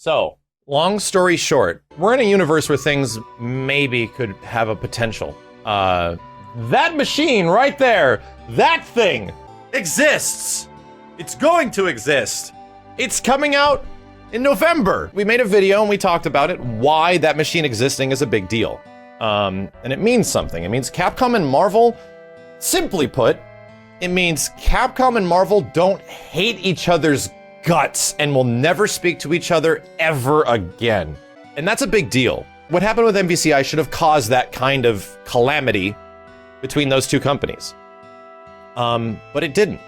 So, long story short, we're in a universe where things maybe could have a potential. That machine right there, that thing exists. It's going to exist. It's coming out in November. We made a video and we talked about it, why that machine existing is a big deal. And it means something. It means Capcom and Marvel, simply put, it means Capcom and Marvel don't hate each other's guts and will never speak to each other ever again. And that's a big deal. What happened with MVCI should have caused that kind of calamity between those two companies. But it didn't.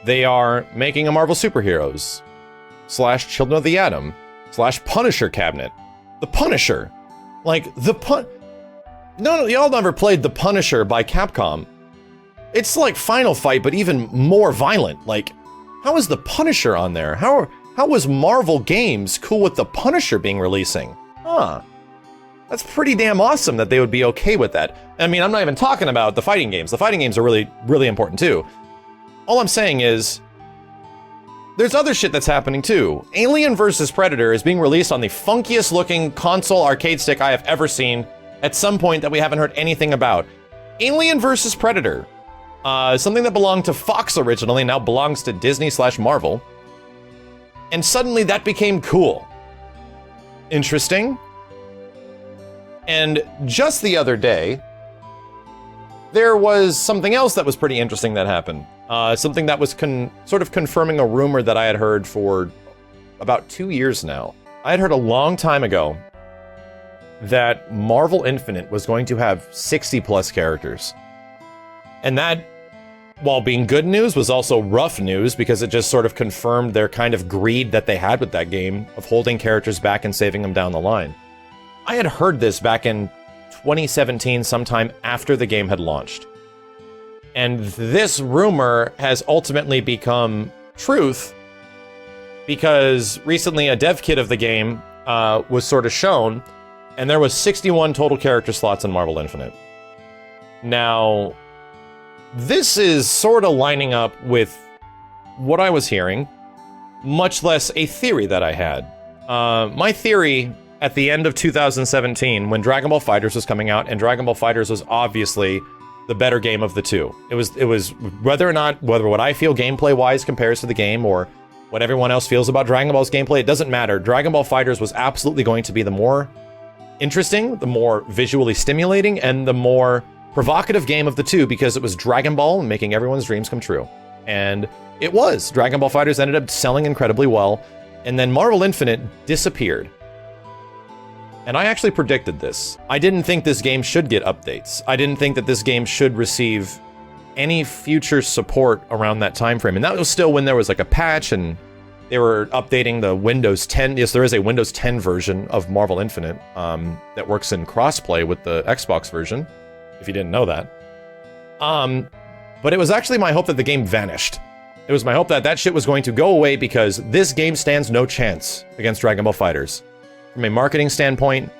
They are making a Marvel Superheroes / Children of the Atom / Punisher cabinet. The Punisher. Like, No, y'all never played The Punisher by Capcom. It's like Final Fight, but even more violent. Like, how is The Punisher on there? How was Marvel Games cool with The Punisher being releasing? Huh. That's pretty damn awesome that they would be okay with that. I mean, I'm not even talking about the fighting games. The fighting games are really, really important too. All I'm saying is, there's other shit that's happening too. Alien vs. Predator is being released on the funkiest looking console arcade stick I have ever seen at some point that we haven't heard anything about. Alien vs. Predator. Something that belonged to Fox originally, now belongs to Disney / Marvel. And suddenly that became cool. Interesting. And just the other day, there was something else that was pretty interesting that happened. Something that was sort of confirming a rumor that I had heard for about 2 years now. I had heard a long time ago that Marvel Infinite was going to have 60 plus characters. And that, while being good news, was also rough news because it just sort of confirmed their kind of greed that they had with that game of holding characters back and saving them down the line. I had heard this back in 2017, sometime after the game had launched. And this rumor has ultimately become truth because recently a dev kit of the game was sort of shown, and there was 61 total character slots in Marvel Infinite. Now, this is sort of lining up with what I was hearing, much less a theory that I had. My theory at the end of 2017, when Dragon Ball FighterZ was coming out, and Dragon Ball FighterZ was obviously the better game of the two. It was whether what I feel gameplay-wise compares to the game, or what everyone else feels about Dragon Ball's gameplay, it doesn't matter. Dragon Ball FighterZ was absolutely going to be the more interesting, the more visually stimulating, and the more provocative game of the two because it was Dragon Ball and making everyone's dreams come true. And it was. Dragon Ball FighterZ ended up selling incredibly well, and then Marvel Infinite disappeared. And I actually predicted this. I didn't think this game should get updates. I didn't think that this game should receive any future support around that time frame. And that was still when there was like a patch and they were updating the Windows 10. Yes, there is a Windows 10 version of Marvel Infinite that works in crossplay with the Xbox version, if you didn't know that. But it was actually my hope that the game vanished. It was my hope that that shit was going to go away because this game stands no chance against Dragon Ball FighterZ. From a marketing standpoint,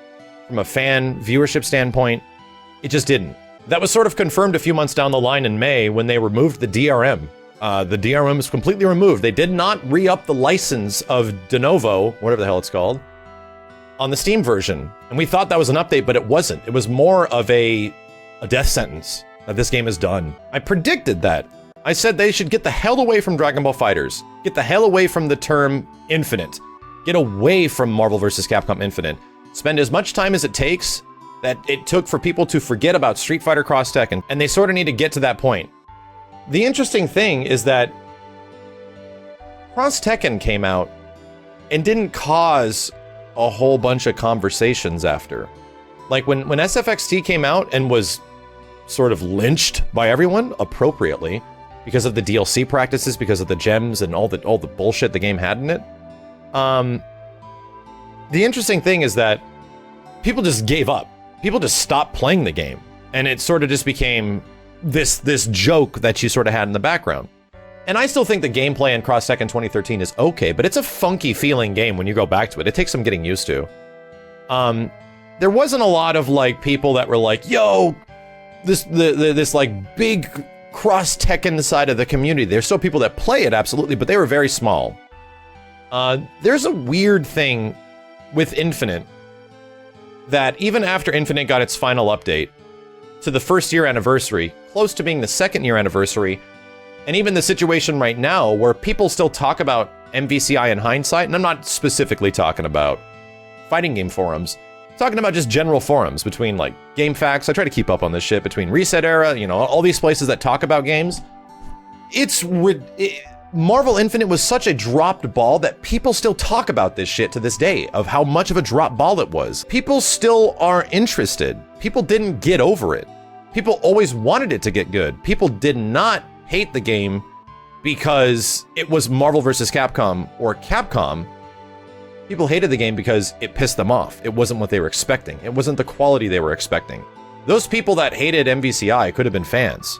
from a fan viewership standpoint, it just didn't. That was sort of confirmed a few months down the line in May when they removed the DRM. The DRM was completely removed. They did not re-up the license of De Novo, whatever the hell it's called, on the Steam version. And we thought that was an update, but it wasn't. It was more of a death sentence that this game is done. I predicted that. I said they should get the hell away from Dragon Ball FighterZ. Get the hell away from the term Infinite. Get away from Marvel vs. Capcom Infinite. Spend as much time as it takes that it took for people to forget about Street Fighter Cross Tekken, and they sort of need to get to that point. The interesting thing is that Cross Tekken came out and didn't cause a whole bunch of conversations after. Like when SFXT came out and was sort of lynched by everyone appropriately because of the DLC practices, because of the gems and all the bullshit the game had in it. The interesting thing is that people just gave up. People just stopped playing the game, and it sort of just became this joke that you sort of had in the background. And I still think the gameplay in Cross Tekken 2013 is okay, but it's a funky feeling game when you go back to it. It takes some getting used to. There wasn't a lot of like people that were like, yo, this like big Cross Tekken side of the community. There's still people that play it, absolutely, but they were very small. There's a weird thing with Infinite that even after Infinite got its final update to the first year anniversary, close to being the second year anniversary, and even the situation right now where people still talk about MVCI in hindsight, and I'm not specifically talking about fighting game forums, I'm talking about just general forums between like GameFAQs. I try to keep up on this shit between Reset Era, you know, all these places that talk about games. Marvel Infinite was such a dropped ball that people still talk about this shit to this day of how much of a drop ball it was. People still are interested. People didn't get over it. People always wanted it to get good. People did not hate the game because it was Marvel vs. Capcom or Capcom. People hated the game because it pissed them off. It wasn't what they were expecting. It wasn't the quality they were expecting. Those people that hated MVCI could have been fans,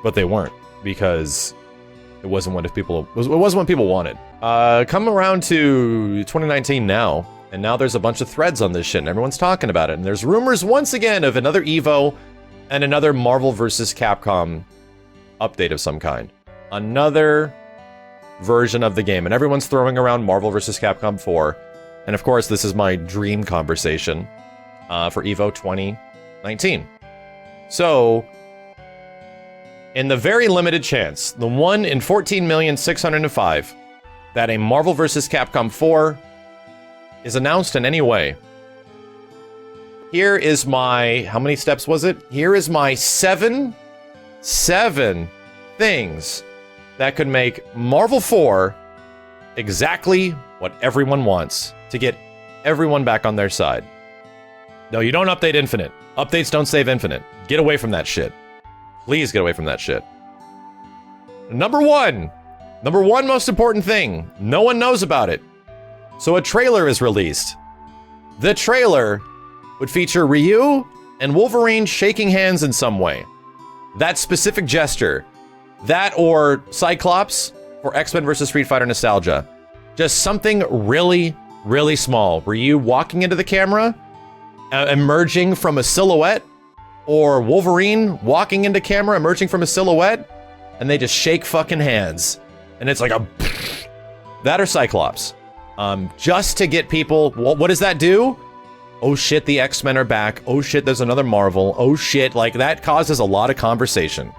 but they weren't because it wasn't what people wanted. Come around to 2019 now, and now there's a bunch of threads on this shit, and everyone's talking about it. And there's rumors once again of another EVO and another Marvel vs. Capcom update of some kind. Another version of the game, and everyone's throwing around Marvel vs. Capcom 4. And of course, this is my dream conversation for EVO 2019. So, in the very limited chance, the 1 in 14,605,000 that a Marvel vs. Capcom 4 is announced in any way, here is my, how many steps was it? Here is my seven things that could make Marvel 4 exactly what everyone wants to get everyone back on their side. No, you don't update Infinite. Updates don't save Infinite. Get away from that shit. Please get away from that shit. Number one most important thing. No one knows about it. So a trailer is released. The trailer would feature Ryu and Wolverine shaking hands in some way. That specific gesture. That or Cyclops for X-Men vs. Street Fighter nostalgia. Just something really, really small. Ryu walking into the camera, emerging from a silhouette, or Wolverine walking into camera, emerging from a silhouette, and they just shake fucking hands. And it's like a... That or Cyclops. Just to get people... What does that do? Oh shit, the X-Men are back. Oh shit, there's another Marvel. Oh shit, like that causes a lot of conversation.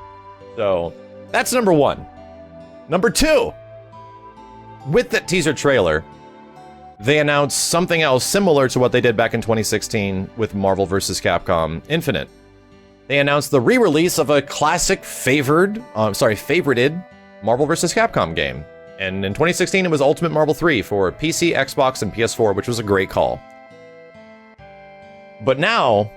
So, that's number one. Number two, with that teaser trailer, they announced something else similar to what they did back in 2016 with Marvel vs. Capcom Infinite. They announced the re-release of a classic favorited Marvel vs. Capcom game. And in 2016, it was Ultimate Marvel 3 for PC, Xbox, and PS4, which was a great call. But now,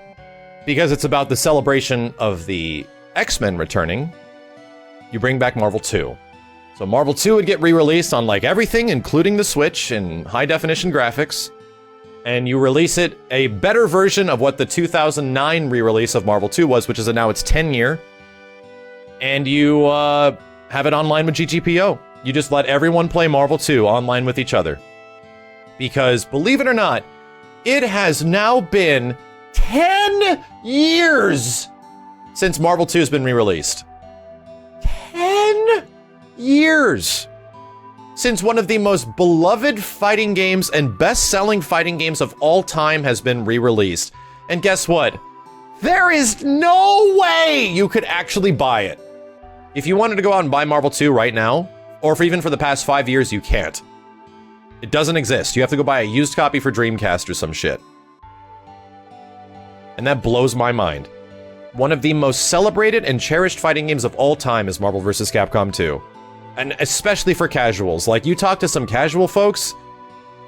because it's about the celebration of the X-Men returning, you bring back Marvel 2. So Marvel 2 would get re-released on like everything, including the Switch and high-definition graphics. And you release it a better version of what the 2009 re-release of Marvel 2 was, which is now its 10 year. And you have it online with GGPO. You just let everyone play Marvel 2 online with each other. Because, believe it or not, it has now been 10 years since Marvel 2 has been re-released. 10 years since one of the most beloved fighting games and best-selling fighting games of all time has been re-released. And guess what? There is no way you could actually buy it. If you wanted to go out and buy Marvel 2 right now, or if even for the past 5 years, you can't. It doesn't exist. You have to go buy a used copy for Dreamcast or some shit. And that blows my mind. One of the most celebrated and cherished fighting games of all time is Marvel vs. Capcom 2. And especially for casuals. Like, you talk to some casual folks,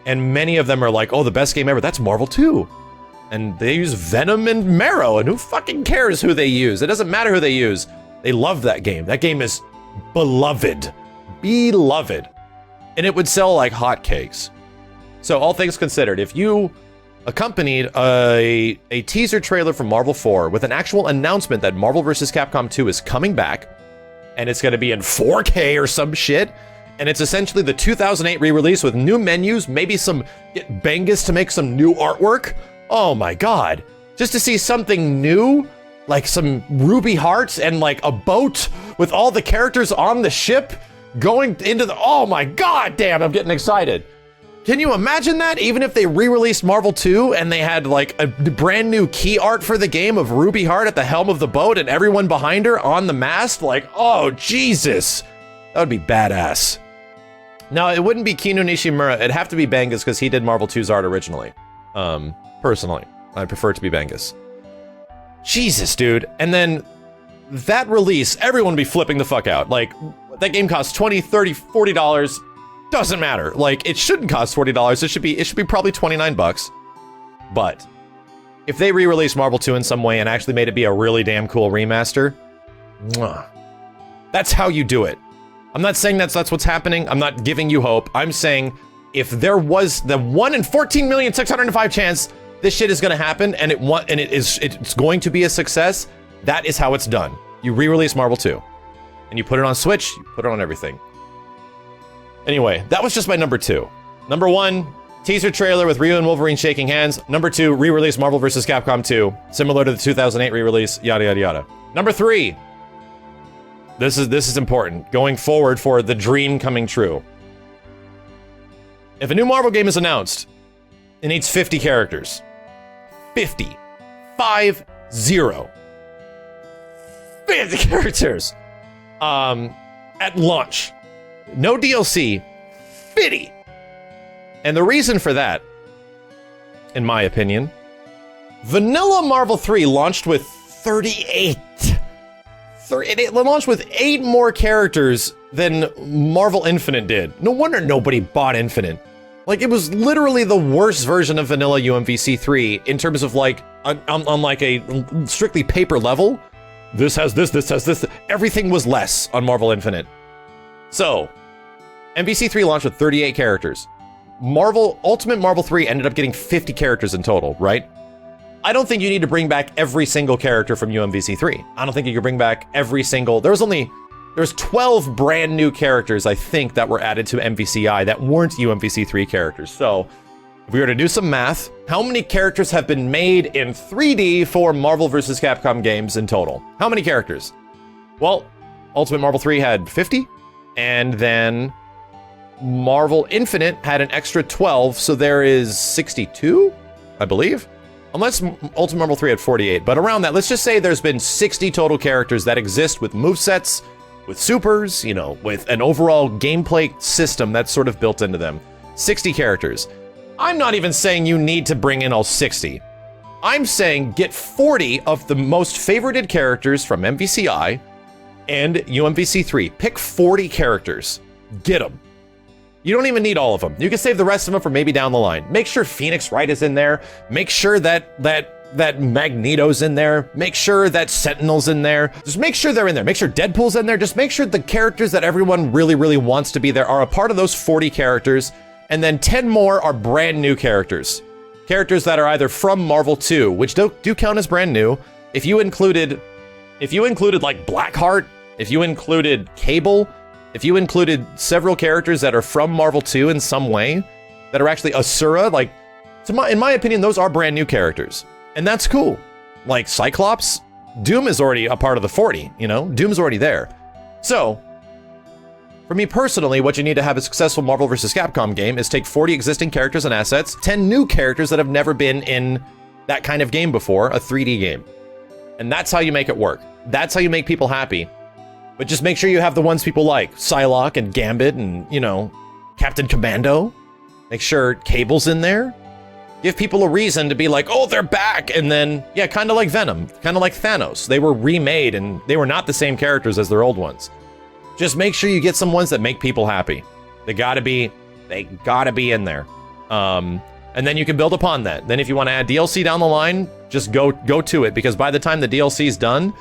and many of them are like, oh, the best game ever, that's Marvel 2. And they use Venom and Marrow, and who fucking cares who they use? It doesn't matter who they use. They love that game. That game is beloved. Beloved. And it would sell like hotcakes. So all things considered, if you accompanied a teaser trailer from Marvel 4 with an actual announcement that Marvel vs. Capcom 2 is coming back, and it's going to be in 4K or some shit, and it's essentially the 2008 re-release with new menus, maybe some bangas to make some new artwork. Oh my god. Just to see something new, like some ruby hearts and like a boat with all the characters on the ship, going into the, oh my god damn, I'm getting excited. Can you imagine that? Even if they re-released Marvel 2 and they had like a brand new key art for the game of Ruby Heart at the helm of the boat and everyone behind her on the mast, like, oh Jesus, that would be badass. No, it wouldn't be Kinu Nishimura. It'd have to be Bangus because he did Marvel 2's art originally. Personally, I prefer it to be Bangus. Jesus, dude. And then that release, everyone would be flipping the fuck out. Like, that game costs $20, $30, $40. Doesn't matter. Like, it shouldn't cost $40. It should be probably 29 bucks. But if they re-released Marvel 2 in some way and actually made it be a really damn cool remaster, that's how you do it. I'm not saying that's what's happening. I'm not giving you hope. I'm saying if there was the 1 in 14,605,000 chance this shit is going to happen and it's going to be a success, that is how it's done. You re-release Marvel 2 and you put it on Switch, you put it on everything. Anyway, that was just my number 2. Number 1, teaser trailer with Ryu and Wolverine shaking hands. Number 2, re-release Marvel vs. Capcom 2, similar to the 2008 re-release, yada yada yada. Number 3. This is important. Going forward for the dream coming true. If a new Marvel game is announced, it needs 50 characters. 50. 50. 50 characters. At launch. No DLC. 50. And the reason for that, in my opinion, Vanilla Marvel 3 launched with 38. It launched with 8 more characters than Marvel Infinite did. No wonder nobody bought Infinite. Like, it was literally the worst version of vanilla UMVC 3 in terms of like, on like a strictly paper level. This has this has this. Everything was less on Marvel Infinite. So, MVC 3 launched with 38 characters. Ultimate Marvel 3 ended up getting 50 characters in total, right? I don't think you need to bring back every single character from UMVC 3. I don't think you can bring back every single... There's 12 brand new characters, I think, that were added to MVCI that weren't UMVC 3 characters. So, if we were to do some math, how many characters have been made in 3D for Marvel vs. Capcom games in total? How many characters? Well, Ultimate Marvel 3 had 50, and then Marvel Infinite had an extra 12, so there is 62, I believe? Unless Ultimate Marvel 3 had 48, but around that, let's just say there's been 60 total characters that exist with movesets, with supers, you know, with an overall gameplay system that's sort of built into them. 60 characters. I'm not even saying you need to bring in all 60. I'm saying get 40 of the most favorited characters from MVCI and UMVC 3. Pick 40 characters. Get them. You don't even need all of them. You can save the rest of them for maybe down the line. Make sure Phoenix Wright is in there. Make sure that Magneto's in there. Make sure that Sentinel's in there. Just make sure they're in there. Make sure Deadpool's in there. Just make sure the characters that everyone really, really wants to be there are a part of those 40 characters. And then 10 more are brand new characters. Characters that are either from Marvel 2, which do count as brand new. If you included like Blackheart, if you included Cable, if you included several characters that are from Marvel 2 in some way, that are actually Asura, like, in my opinion, those are brand new characters. And that's cool. Like Cyclops, Doom is already a part of the 40, you know? Doom's already there. So, for me personally, what you need to have a successful Marvel vs. Capcom game is take 40 existing characters and assets, 10 new characters that have never been in that kind of game before, a 3D game. And that's how you make it work. That's how you make people happy. But just make sure you have the ones people like. Psylocke and Gambit and, you know, Captain Commando. Make sure Cable's in there. Give people a reason to be like, oh, they're back. And then, yeah, kind of like Venom. Kind of like Thanos. They were remade and they were not the same characters as their old ones. Just make sure you get some ones that make people happy. They gotta be in there. And then you can build upon that. Then if you want to add DLC down the line, just go to it. Because by the time the DLC is done,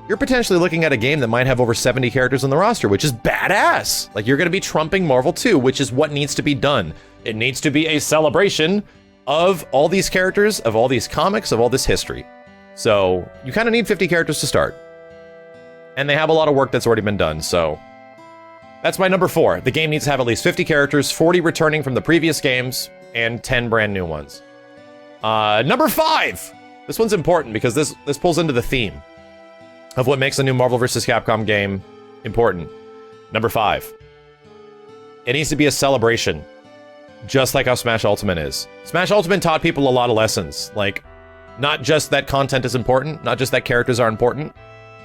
you're potentially looking at a game that might have over 70 characters on the roster, which is badass. Like, you're going to be trumping Marvel 2, which is what needs to be done. It needs to be a celebration of all these characters, of all these comics, of all this history. So, you kind of need 50 characters to start. And they have a lot of work that's already been done, so... That's my number 4. The game needs to have at least 50 characters, 40 returning from the previous games, and 10 brand new ones. Number 5! This one's important because this pulls into the theme of what makes a new Marvel vs. Capcom game important. Number 5. It needs to be a celebration, just like how Smash Ultimate is. Smash Ultimate taught people a lot of lessons, like not just that content is important, not just that characters are important.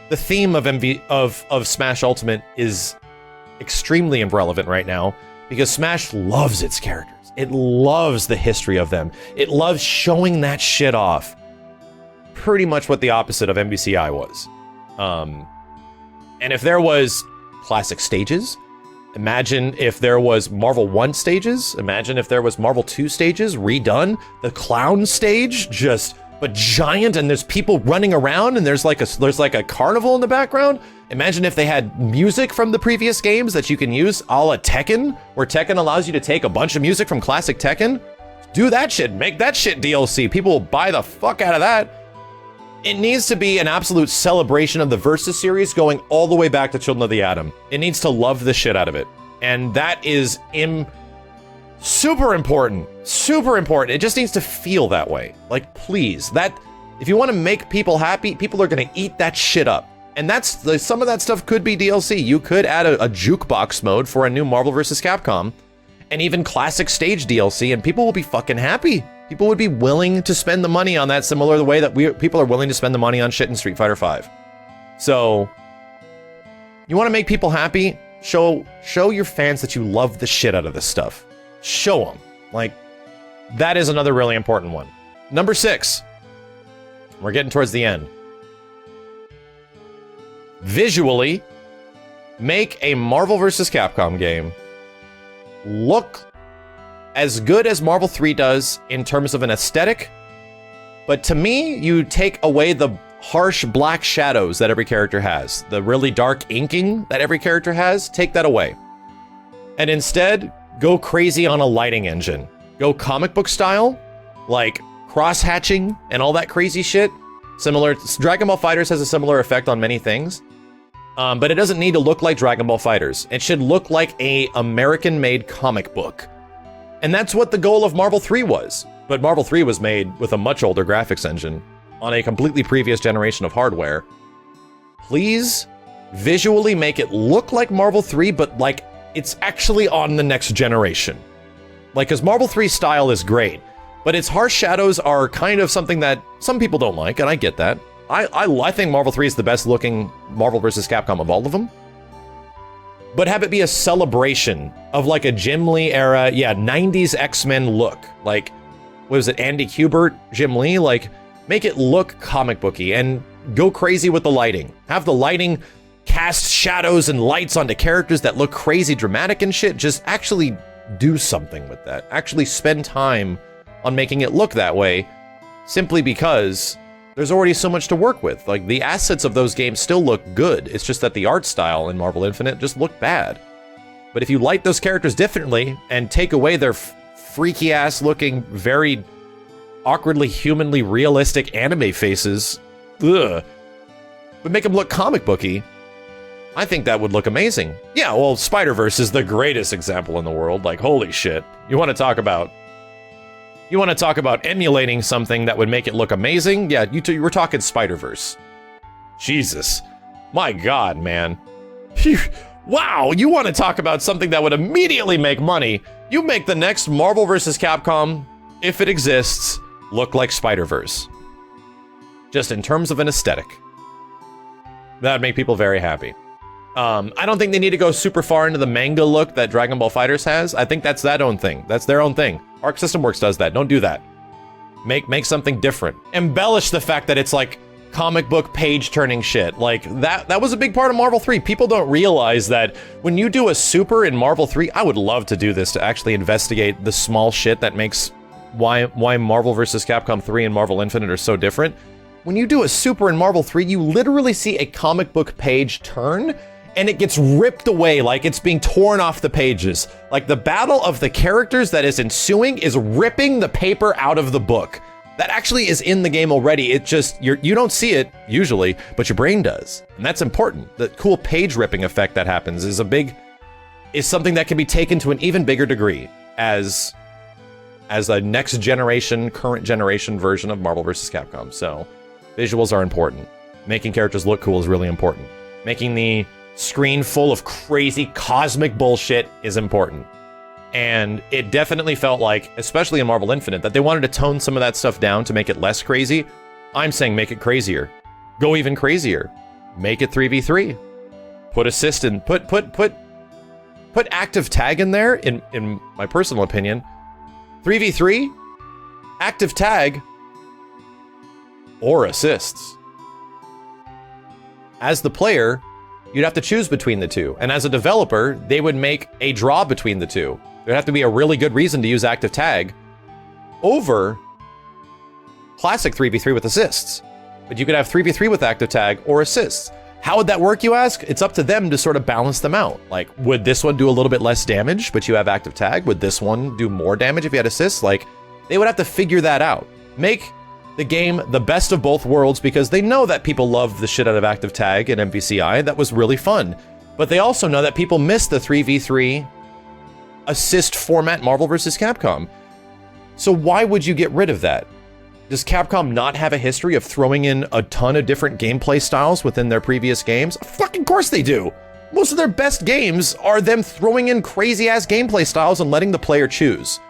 The theme of Smash Ultimate is extremely irrelevant right now because Smash loves its characters. It loves the history of them. It loves showing that shit off. Pretty much what the opposite of MVCI was. And if there was classic stages, imagine if there was Marvel 1 stages, imagine if there was Marvel 2 stages redone, the clown stage but giant, and there's people running around, and there's like a carnival in the background. Imagine if they had music from the previous games that you can use, a la Tekken, where Tekken allows you to take a bunch of music from classic Tekken. Do that shit, make that shit DLC. People will buy the fuck out of that. It needs to be an absolute celebration of the Versus series going all the way back to Children of the Atom. It needs to love the shit out of it. And that is super important. Super important. It just needs to feel that way. Like, please, if you want to make people happy, people are going to eat that shit up. And some of that stuff could be DLC. You could add a jukebox mode for a new Marvel vs. Capcom, and even classic stage DLC, and people will be fucking happy. People would be willing to spend the money on that, similar to the way that people are willing to spend the money on shit in Street Fighter V. So, you want to make people happy? Show your fans that you love the shit out of this stuff. Show them. Like, that is another really important one. Number 6. We're getting towards the end. Visually, make a Marvel vs. Capcom game look as good as Marvel 3 does in terms of an aesthetic, but to me, you take away the harsh black shadows that every character has, the really dark inking that every character has, take that away. And instead, go crazy on a lighting engine. Go comic book style, like cross-hatching and all that crazy shit. Dragon Ball FighterZ has a similar effect on many things, but it doesn't need to look like Dragon Ball FighterZ. It should look like a American-made comic book. And that's what the goal of Marvel 3 was. But Marvel 3 was made with a much older graphics engine on a completely previous generation of hardware. Please visually make it look like Marvel 3, but like it's actually on the next generation. Like, because Marvel 3 style is great, but its harsh shadows are kind of something that some people don't like, and I get that. I think Marvel 3 is the best looking Marvel vs. Capcom of all of them. But have it be a celebration of like a Jim Lee era, 90s X-Men look. Like, what was it, Andy Kubert, Jim Lee? Like, make it look comic booky and go crazy with the lighting. Have the lighting cast shadows and lights onto characters that look crazy dramatic and shit. Just actually do something with that. Actually spend time on making it look that way, simply because there's already so much to work with. Like, the assets of those games still look good. It's just that the art style in Marvel Infinite just looked bad. But if you light those characters differently and take away their freaky ass looking, very awkwardly humanly realistic anime faces, but make them look comic booky, I think that would look amazing. Yeah, well, Spider-Verse is the greatest example in the world. Like, holy shit. You want to talk about emulating something that would make it look amazing? Yeah, you were talking Spider-Verse. Jesus. My God, man. Wow, you want to talk about something that would immediately make money? You make the next Marvel vs. Capcom, if it exists, look like Spider-Verse. Just in terms of an aesthetic. That would make people very happy. I don't think they need to go super far into the manga look that Dragon Ball FighterZ has. I think that's that own thing. That's their own thing. Arc System Works does that. Don't do that. Make something different. Embellish the fact that it's like comic book page turning shit. Like that was a big part of Marvel 3. People don't realize that when you do a super in Marvel 3, I would love to do this to actually investigate the small shit that makes why Marvel vs. Capcom 3 and Marvel Infinite are so different. When you do a super in Marvel 3, you literally see a comic book page turn, and it gets ripped away like it's being torn off the pages. Like the battle of the characters that is ensuing is ripping the paper out of the book. That actually is in the game already. It just, you don't see it usually, but your brain does. And that's important. The cool page ripping effect that happens is something that can be taken to an even bigger degree as a next generation, current generation version of Marvel vs. Capcom. So visuals are important. Making characters look cool is really important. Making the screen full of crazy cosmic bullshit is important. And it definitely felt like, especially in Marvel Infinite, that they wanted to tone some of that stuff down to make it less crazy. I'm saying make it crazier. Go even crazier. Make it 3v3. Put assist in, put active tag in there, in my personal opinion. 3v3, active tag, or assists. As the player, you'd have to choose between the two. And as a developer, they would make a draw between the two. There'd have to be a really good reason to use active tag over classic 3v3 with assists. But you could have 3v3 with active tag or assists. How would that work, you ask? It's up to them to sort of balance them out. Like, would this one do a little bit less damage, but you have active tag? Would this one do more damage if you had assists? Like, they would have to figure that out. Make the game the best of both worlds, because they know that people love the shit out of active tag and MVCI. That was really fun. But they also know that people miss the 3v3 assist format Marvel vs. Capcom. So why would you get rid of that? Does Capcom not have a history of throwing in a ton of different gameplay styles within their previous games? Fucking course they do! Most of their best games are them throwing in crazy-ass gameplay styles and letting the player choose.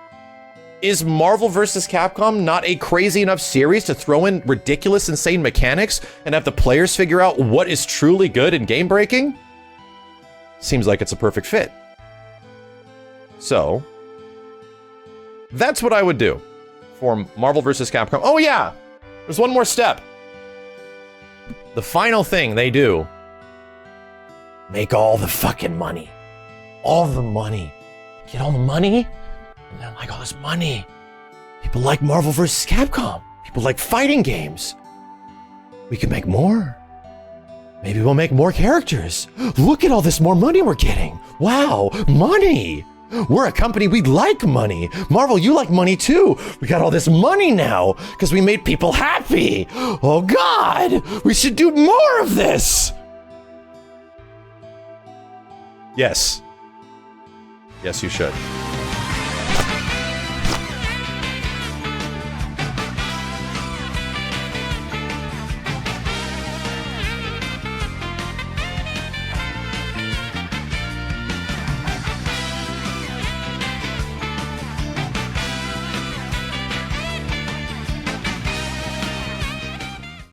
Is Marvel vs. Capcom not a crazy enough series to throw in ridiculous, insane mechanics and have the players figure out what is truly good and game-breaking? Seems like it's a perfect fit. So, that's what I would do for Marvel vs. Capcom. Oh yeah! There's one more step. The final thing they do. Make all the fucking money. All the money. Get all the money, and then like all this money. People like Marvel vs. Capcom. People like fighting games. We can make more. Maybe we'll make more characters. Look at all this more money we're getting. Wow, money! We're a company, we like money. Marvel, you like money too. We got all this money now because we made people happy. Oh God, we should do more of this. Yes. Yes, you should.